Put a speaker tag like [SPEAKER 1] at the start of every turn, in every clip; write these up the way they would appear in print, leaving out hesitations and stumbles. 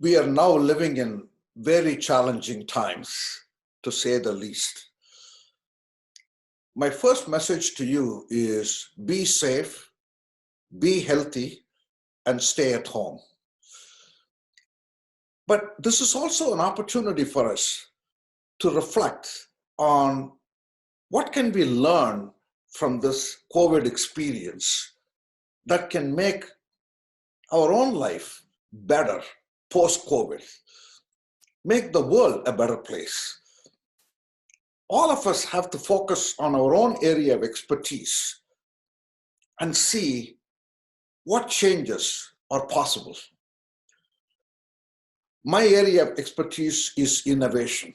[SPEAKER 1] We are now living in very challenging times, to say the least. My first message to you is be safe, be healthy, and stay at home. But this is also an opportunity for us to reflect on what can we learn from this COVID experience that can make our own life better post-COVID, make the world a better place. All of us have to focus on our own area of expertise and see what changes are possible. My area of expertise is innovation.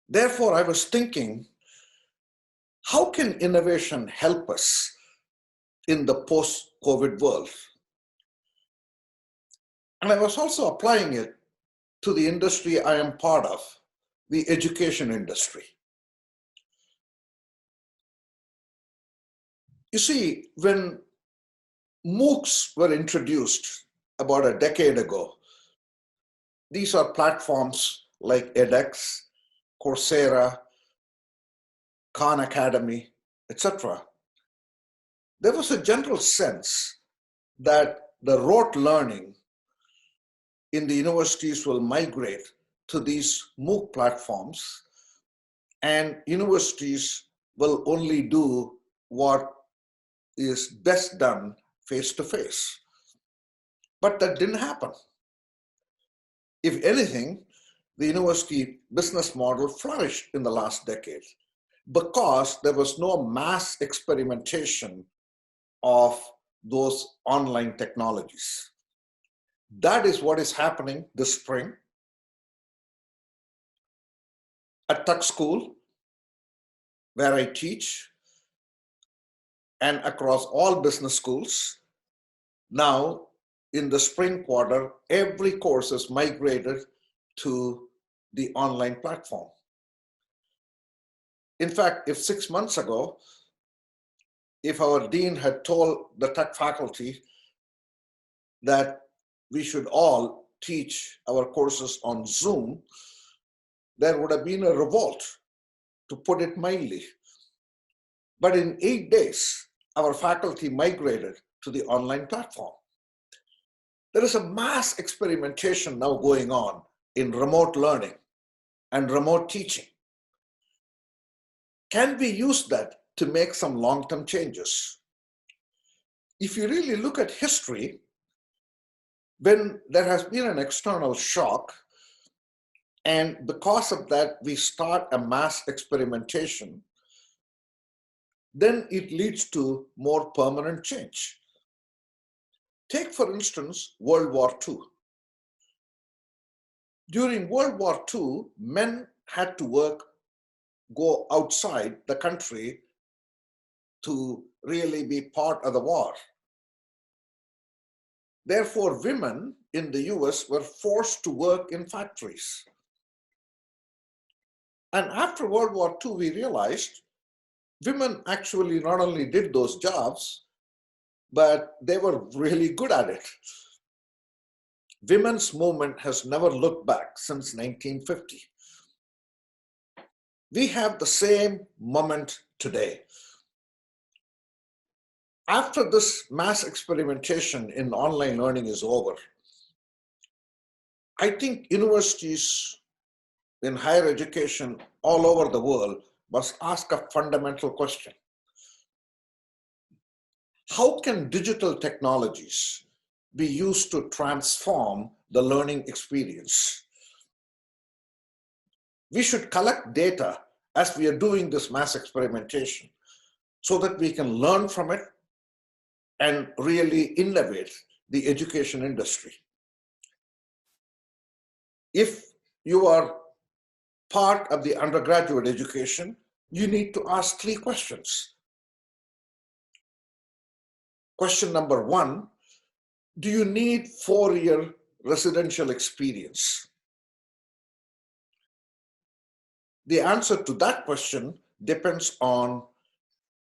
[SPEAKER 1] Therefore, I was thinking, how can innovation help us in the post-COVID world? And I was also applying it to the industry I am part of, the education industry. You see, when MOOCs were introduced about a decade ago, these are platforms like edX, Coursera, Khan Academy, etc. There was a general sense that the rote learning in the universities will migrate to these MOOC platforms, and universities will only do what is best done face-to-face. But that didn't happen. If anything, the university business model flourished in the last decade because there was no mass experimentation of those online technologies. That is what is happening this spring. At Tuck School, where I teach, and across all business schools, now in the spring quarter, every course is migrated to the online platform. In fact, if 6 months ago, if our dean had told the Tuck faculty that we should all teach our courses on Zoom, there would have been a revolt, to put it mildly. But in 8 days, our faculty migrated to the online platform. There is a mass experimentation now going on in remote learning and remote teaching. Can we use that to make some long-term changes? If you really look at history, when there has been an external shock, and because of that we start a mass experimentation, then it leads to more permanent change. Take, for instance, World War II. During World War II, men had to go outside the country to really be part of the war. Therefore, women in the US were forced to work in factories. And after World War II, we realized women actually not only did those jobs, but they were really good at it. Women's movement has never looked back since 1950. We have the same moment today. After this mass experimentation in online learning is over, I think universities in higher education all over the world must ask a fundamental question. How can digital technologies be used to transform the learning experience? We should collect data as we are doing this mass experimentation so that we can learn from it and really innovate the education industry. If you are part of the undergraduate education, you need to ask 3 questions. Question number 1, do you need 4-year residential experience? The answer to that question depends on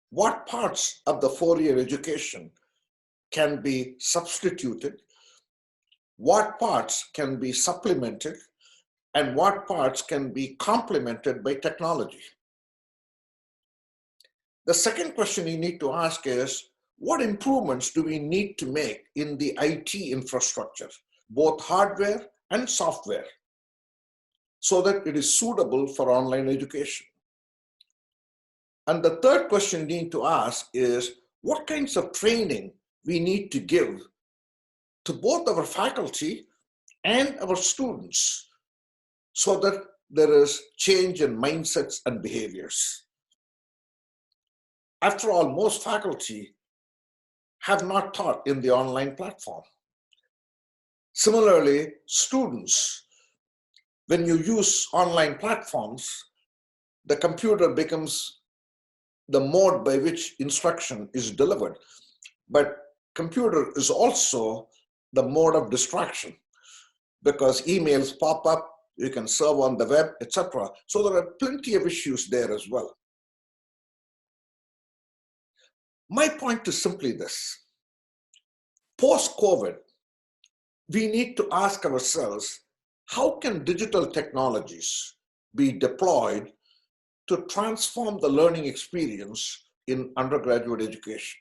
[SPEAKER 1] what parts of the 4-year education can be substituted what parts can be supplemented and what parts can be complemented by technology. The second question you need to ask is, what improvements do we need to make in the IT infrastructure, both hardware and software, so that it is suitable for online education? And the third question you need to ask is, what kinds of training we need to give to both our faculty and our students so that there is change in mindsets and behaviors. After all, most faculty have not taught in the online platform. Similarly, students, when you use online platforms, the computer becomes the mode by which instruction is delivered. But computer is also the mode of distraction, because emails pop up, you can serve on the web, etc. So there are plenty of issues there as well. My point is simply this. Post-COVID, we need to ask ourselves, how can digital technologies be deployed to transform the learning experience in undergraduate education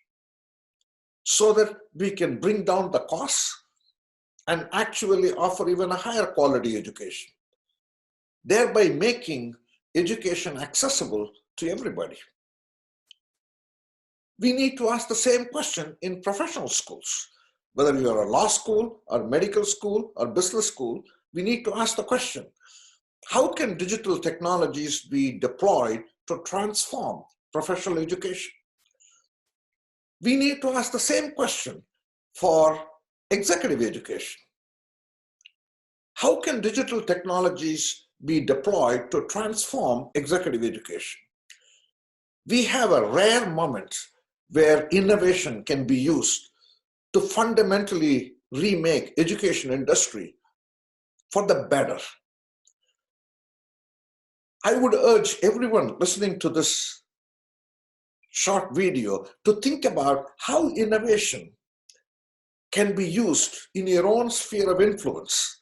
[SPEAKER 1] so that we can bring down the costs and actually offer even a higher quality education, thereby making education accessible to everybody? We need to ask the same question in professional schools. Whether you're a law school or medical school or business school, we need to ask the question, how can digital technologies be deployed to transform professional education? We need to ask the same question for executive education. How can digital technologies be deployed to transform executive education? We have a rare moment where innovation can be used to fundamentally remake education industry for the better. I would urge everyone listening to this short video to think about how innovation can be used in your own sphere of influence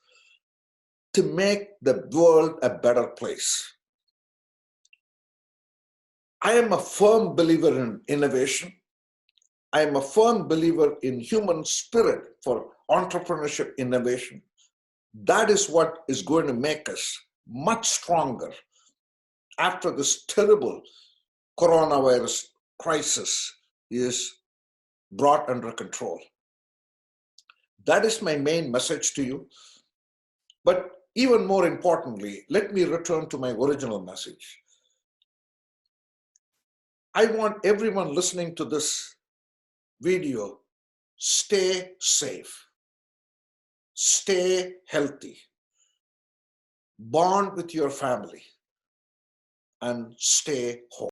[SPEAKER 1] to make the world a better place. I am a firm believer in innovation. I am a firm believer in human spirit for entrepreneurship innovation. That is what is going to make us much stronger after this terrible coronavirus crisis is brought under control. That is my main message to you. But even more importantly, let me return to my original message. I want everyone listening to this video, stay safe, stay healthy, bond with your family, and stay home.